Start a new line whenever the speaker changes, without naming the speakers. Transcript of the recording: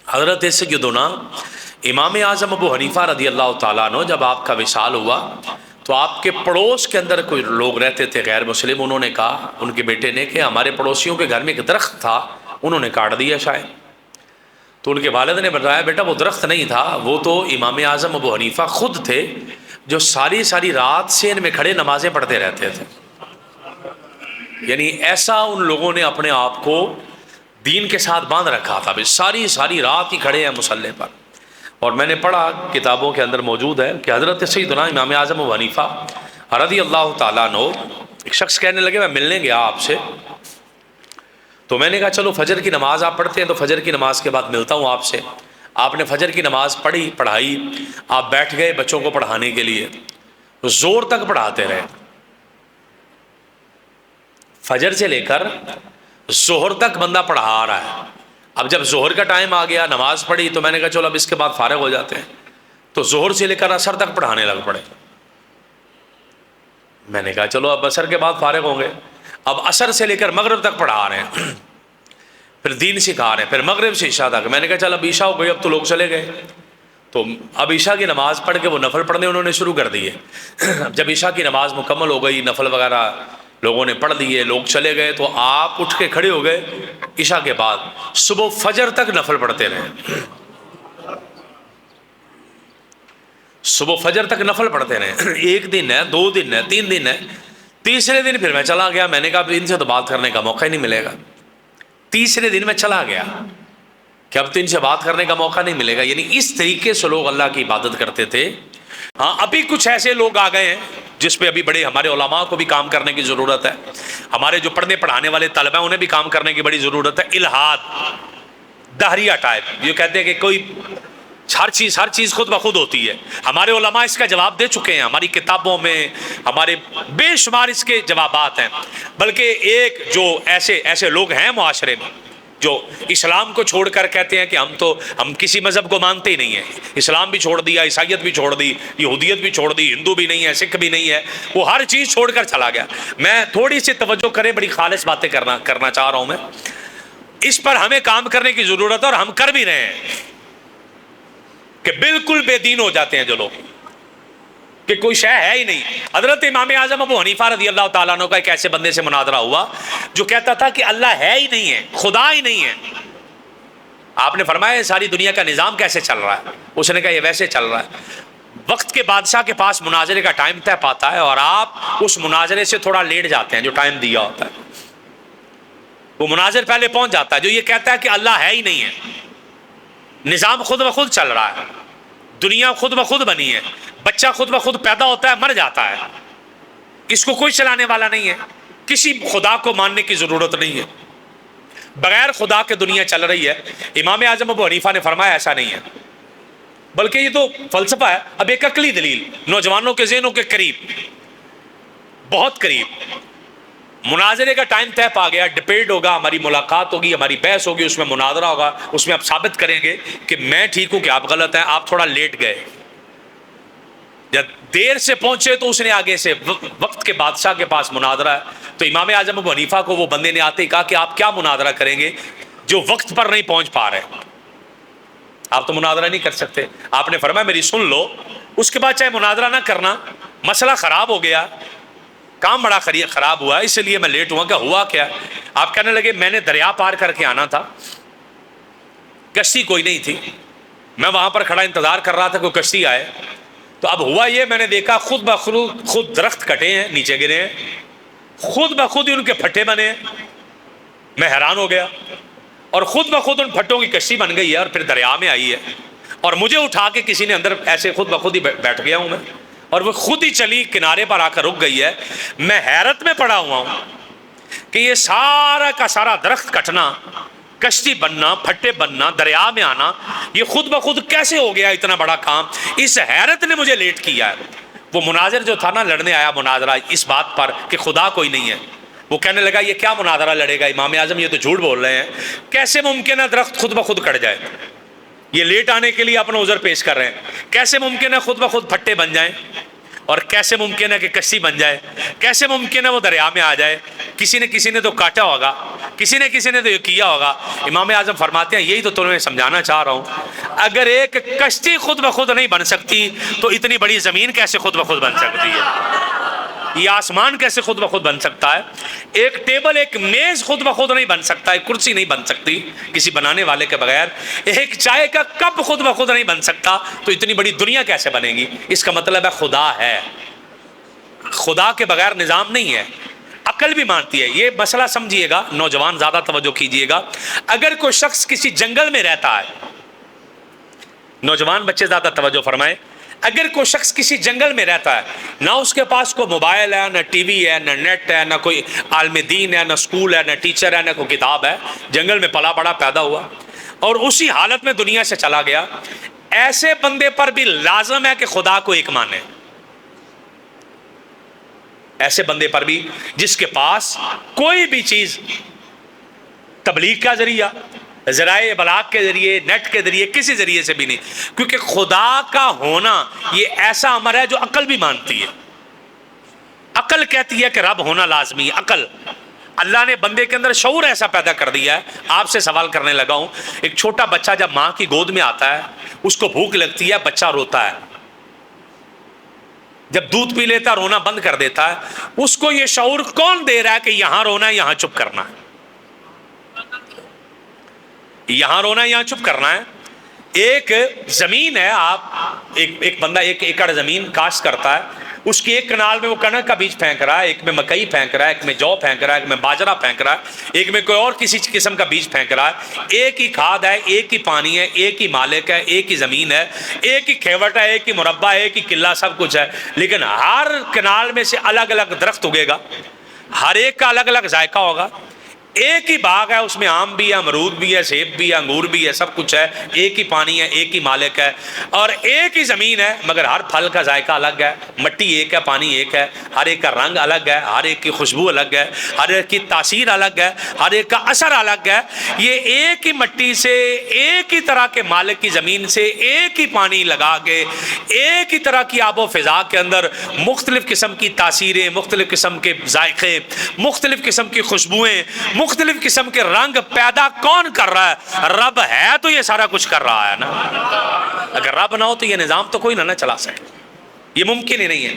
حضرت سیدنا امام اعظم ابو حنیفہ رضی اللہ تعالیٰ عنہ جب آپ کا وصال ہوا تو آپ کے پڑوس کے اندر کوئی لوگ رہتے تھے غیر مسلم. انہوں نے کہا ان کے بیٹے نے کہ ہمارے پڑوسیوں کے گھر میں ایک درخت تھا, انہوں نے کاٹ دیا شاید. تو ان کے والد نے بتایا بیٹا وہ درخت نہیں تھا, وہ تو امام اعظم ابو حنیفہ خود تھے جو ساری ساری رات سے ان میں کھڑے نمازیں پڑھتے رہتے تھے. یعنی ایسا ان لوگوں نے اپنے آپ کو دین کے ساتھ باندھ رکھا تھا, ساری ساری رات ہی کھڑے ہیں مصلی پر. اور میں نے پڑھا کتابوں کے اندر موجود ہے کہ حضرت سیدنا امام اعظم ابو حنیفہ رضی اللہ تعالیٰ عنہ, ایک شخص کہنے لگے میں ملنے گیا آپ سے, تو میں نے کہا چلو فجر کی نماز آپ پڑھتے ہیں تو فجر کی نماز کے بعد ملتا ہوں آپ سے. آپ نے فجر کی نماز پڑھائی, آپ بیٹھ گئے بچوں کو پڑھانے کے لیے, زور تک پڑھاتے رہے, فجر سے لے کر ظہر تک بندہ پڑھا رہا ہے. اب جب ظہر کا ٹائم آ گیا, نماز پڑھی, تو میں نے کہا چلو اب اس کے بعد فارغ ہو جاتے ہیں. تو ظہر سے لے کر عصر تک پڑھانے لگ پڑے. میں نے کہا چلو اب عصر کے بعد فارغ ہوں گے. اب عصر سے لے کر مغرب تک پڑھا رہے ہیں, پھر دین سکھا رہے ہیں, پھر مغرب سے عشاء تک. میں نے کہا چل اب عشاء ہو گئی, اب تو لوگ چلے گئے. تو اب عشاء کی نماز پڑھ کے وہ نفل پڑھنے انہوں نے شروع کر دیے. جب عشاء کی نماز مکمل ہو گئی, نفل وغیرہ لوگوں نے پڑھ لیے, لوگ چلے گئے, تو آپ اٹھ کے کھڑے ہو گئے عشاء کے بعد, صبح فجر تک نفل پڑھتے رہے, صبح فجر تک نفل پڑھتے رہے. ایک دن ہے, 2 دن ہے, 3 دن ہے, تیسرے دن پھر میں چلا گیا. میں نے کہا ان سے تو بات کرنے کا موقع ہی نہیں ملے گا. تیسرے دن میں چلا گیا کہ اب تو ان سے بات کرنے کا موقع نہیں ملے گا. یعنی اس طریقے سے لوگ اللہ کی عبادت کرتے تھے. ہاں ابھی کچھ ایسے لوگ آ گئے ہیں جس پہ ابھی بڑے ہمارے علماء کو بھی کام کرنے کی ضرورت ہے, ہمارے جو پڑھنے پڑھانے والے طلبہ ہیں انہیں بھی کام کرنے کی بڑی ضرورت ہے. الہاد, دہریہ ٹائپ, یہ کہتے ہیں کہ کوئی ہر چیز خود بخود ہوتی ہے. ہمارے علماء اس کا جواب دے چکے ہیں, ہماری کتابوں میں ہمارے بے شمار اس کے جوابات ہیں. بلکہ ایک جو ایسے لوگ ہیں معاشرے میں جو اسلام کو چھوڑ کر کہتے ہیں کہ ہم کسی مذہب کو مانتے ہی نہیں ہیں, اسلام بھی چھوڑ دیا, عیسائیت بھی چھوڑ دی, یہودیت بھی چھوڑ دی, ہندو بھی نہیں ہے, سکھ بھی نہیں ہے, وہ ہر چیز چھوڑ کر چلا گیا. میں تھوڑی سی توجہ کریں, بڑی خالص باتیں کرنا چاہ رہا ہوں میں. اس پر ہمیں کام کرنے کی ضرورت ہے اور ہم کر بھی رہے ہیں کہ بالکل بے دین ہو جاتے ہیں جو لوگ کہ کوئی شے ہے ہی نہیں. حضرت امام اعظم ابو حنیفہ رضی اللہ تعالیٰ عنہ کا ایک ایسے بندے سے مناظرہ ہوا جو کہتا تھا کہ اللہ ہے ہی نہیں ہے, خدا ہی نہیں ہے. آپ نے فرمایا ساری دنیا کا نظام کیسے چل رہا ہے؟ اس نے کہا یہ ویسے چل رہا ہے, وقت کے بادشاہ کے پاس مناظرے کا ٹائم طے پاتا ہے اور آپ اس مناظرے سے تھوڑا لیٹ جاتے ہیں جو ٹائم دیا ہوتا ہے. وہ مناظر پہلے پہنچ جاتا ہے جو یہ کہتا ہے کہ اللہ ہے ہی نہیں ہے, نظام خود بخود چل رہا ہے, دنیا خود بخود بنی ہے, بچہ خود بخود پیدا ہوتا ہے مر جاتا ہے, اس کو کوئی چلانے والا نہیں ہے, کسی خدا کو ماننے کی ضرورت نہیں ہے, بغیر خدا کے دنیا چل رہی ہے. امام اعظم ابو حنیفہ نے فرمایا ایسا نہیں ہے, بلکہ یہ تو فلسفہ ہے. اب ایک عقلی دلیل نوجوانوں کے ذہنوں کے قریب, بہت قریب. مناظرے کا ٹائم طے پا گیا, ڈبیٹ ہوگا, ہماری ملاقات ہوگی, ہماری بحث ہوگی, اس میں مناظرہ ہوگا, اس میں آپ ثابت کریں گے کہ میں ٹھیک ہوں کہ آپ غلط ہیں, آپ تھوڑا لیٹ گئے. جب دیر سے پہنچے تو اس نے آگے سے وقت کے بادشاہ کے پاس مناظرہ ہے, تو امام اعظم ابو حنیفہ کو وہ بندے نے آتے ہی کہا کہ آپ کیا مناظرہ کریں گے جو وقت پر نہیں پہنچ پا رہے, آپ تو مناظرہ نہیں کر سکتے. آپ نے فرمایا میری سن لو, اس کے بعد چاہے مناظرہ نہ کرنا, مسئلہ خراب ہو گیا, کام بڑا خراب ہوا اس لیے میں لیٹ ہوا. کہ ہوا کیا؟ آپ کہنے لگے میں نے دریا پار کر کے آنا تھا, کشتی کوئی نہیں تھی, میں وہاں پر کھڑا انتظار کر رہا تھا کوئی کشتی آئے. تو اب ہوا یہ, میں نے دیکھا خود بخود خود درخت کٹے ہیں, نیچے گرے ہیں, خود بخود ان کے پھٹے بنے ہیں. میں حیران ہو گیا, اور خود بخود ان پھٹوں کی کشتی بن گئی ہے اور پھر دریا میں آئی ہے, اور مجھے اٹھا کے کسی نے اندر ایسے خود بخود ہی بیٹھ گیا ہوں میں, اور وہ خود ہی چلی کنارے پر آ کر رک گئی ہے. میں حیرت میں پڑا ہوا ہوں کہ یہ سارا کا سارا درخت کٹنا, کشتی بننا, پھٹے بننا, دریا میں آنا, یہ خود بخود کیسے ہو گیا اتنا بڑا کام. اس حیرت نے مجھے لیٹ کیا ہے. وہ مناظر جو تھا نا, لڑنے آیا مناظرہ اس بات پر کہ خدا کوئی نہیں ہے, وہ کہنے لگا یہ کیا مناظرہ لڑے گا امام اعظم, یہ تو جھوٹ بول رہے ہیں, کیسے ممکن ہے درخت خود بخود کٹ جائے, یہ لیٹ آنے کے لیے اپنا عذر پیش کر رہے ہیں, کیسے ممکن ہے خود بخود پھٹے بن جائیں. اور کیسے ممکن ہے کہ کشتی بن جائے، کیسے ممکن ہے وہ دریا میں آ جائے؟ کسی نے تو کاٹا ہوگا، کسی نے تو یہ کیا ہوگا۔ امام اعظم فرماتے ہیں یہی تو تمہیں سمجھانا چاہ رہا ہوں، اگر ایک کشتی خود بخود نہیں بن سکتی تو اتنی بڑی زمین کیسے خود بخود بن سکتی ہے؟ یہ آسمان کیسے خود بخود بن سکتا ہے؟ ایک ٹیبل، ایک میز خود بخود نہیں بن سکتا، ایک کرسی نہیں بن سکتی کسی بنانے والے کے بغیر، ایک چائے کا کپ خود بخود نہیں بن سکتا، تو اتنی بڑی دنیا کیسے بنے گی؟ اس کا مطلب ہے خدا ہے، خدا کے بغیر نظام نہیں ہے۔ عقل بھی مانتی ہے۔ یہ مسئلہ سمجھیے گا، نوجوان زیادہ توجہ کیجیے گا۔ اگر کوئی شخص کسی جنگل میں رہتا ہے، نوجوان بچے زیادہ توجہ فرمائیں، اگر کوئی شخص کسی جنگل میں رہتا ہے، نہ اس کے پاس کوئی موبائل ہے، نہ ٹی وی ہے، نہ نیٹ ہے، نہ کوئی عالم دین ہے، نہ اسکول ہے، نہ ٹیچر ہے، نہ کوئی کتاب ہے، جنگل میں پلا بڑا پیدا ہوا اور اسی حالت میں دنیا سے چلا گیا، ایسے بندے پر بھی لازم ہے کہ خدا کو ایک مانے۔ ایسے بندے پر بھی جس کے پاس کوئی بھی چیز تبلیغ کا ذریعہ، ذرائع ابلاغ کے ذریعے، نیٹ کے ذریعے، کسی ذریعے سے بھی نہیں، کیونکہ خدا کا ہونا یہ ایسا امر ہے جو عقل بھی مانتی ہے۔ عقل کہتی ہے کہ رب ہونا لازمی ہے۔ عقل، اللہ نے بندے کے اندر شعور ایسا پیدا کر دیا ہے۔ آپ سے سوال کرنے لگا ہوں، ایک چھوٹا بچہ جب ماں کی گود میں آتا ہے، اس کو بھوک لگتی ہے، بچہ روتا ہے، جب دودھ پی لیتا رونا بند کر دیتا ہے، اس کو یہ شعور کون دے رہا ہے کہ یہاں رونا ہے، یہاں چپ کرنا ہے؟ یہاں رونا ہے، یہاں چپ کرنا ہے۔ ایک زمین ہے، آپ ایک بندہ 1 ایکڑ زمین کاشت کرتا ہے، اس کی ایک کنال میں وہ کنک کا بیج پھینک رہا ہے، ایک میں مکئی پھینک رہا ہے، ایک میں جو پھینک رہا ہے، ایک میں باجرہ پھینک رہا ہے، ایک میں کوئی اور کسی قسم کا بیج پھینک رہا ہے۔ ایک ہی کھاد ہے، ایک ہی پانی ہے، ایک ہی مالک ہے، ایک ہی زمین ہے، ایک ہی کھیوٹ ہے، ایک ہی مربع ہے، ایک ہی قلعہ، سب کچھ ہے، لیکن ہر کنال میں سے الگ الگ درخت اگے گا، ہر ایک کا الگ الگ ذائقہ ہوگا۔ ایک ہی باغ ہے، اس میں آم بھی ہے، امرود بھی ہے، سیب بھی ہے، انگور بھی ہے، سب کچھ ہے، ایک ہی پانی ہے، ایک ہی مالک ہے، اور ایک ہی زمین ہے، مگر ہر پھل کا ذائقہ الگ ہے، مٹی ایک ہے، پانی ایک ہے، ہر ایک کا رنگ الگ ہے، ہر ایک کی خوشبو الگ ہے، ہر ایک کی تاثیر الگ ہے، ہر ایک کا اثر الگ ہے۔ یہ ایک ہی مٹی سے، ایک ہی طرح کے مالک کی زمین سے، ایک ہی پانی لگا کے، ایک ہی طرح کی آب و فضا کے اندر مختلف قسم کی تاثیریں، مختلف قسم کے ذائقے، مختلف قسم کی خوشبوئیں، مختلف قسم کے رنگ پیدا کون کر رہا ہے؟ رب ہے تو یہ سارا کچھ کر رہا ہے نا۔ اگر رب نہ ہو تو یہ نظام تو کوئی نہ چلا سکے، یہ ممکن ہی نہیں ہے۔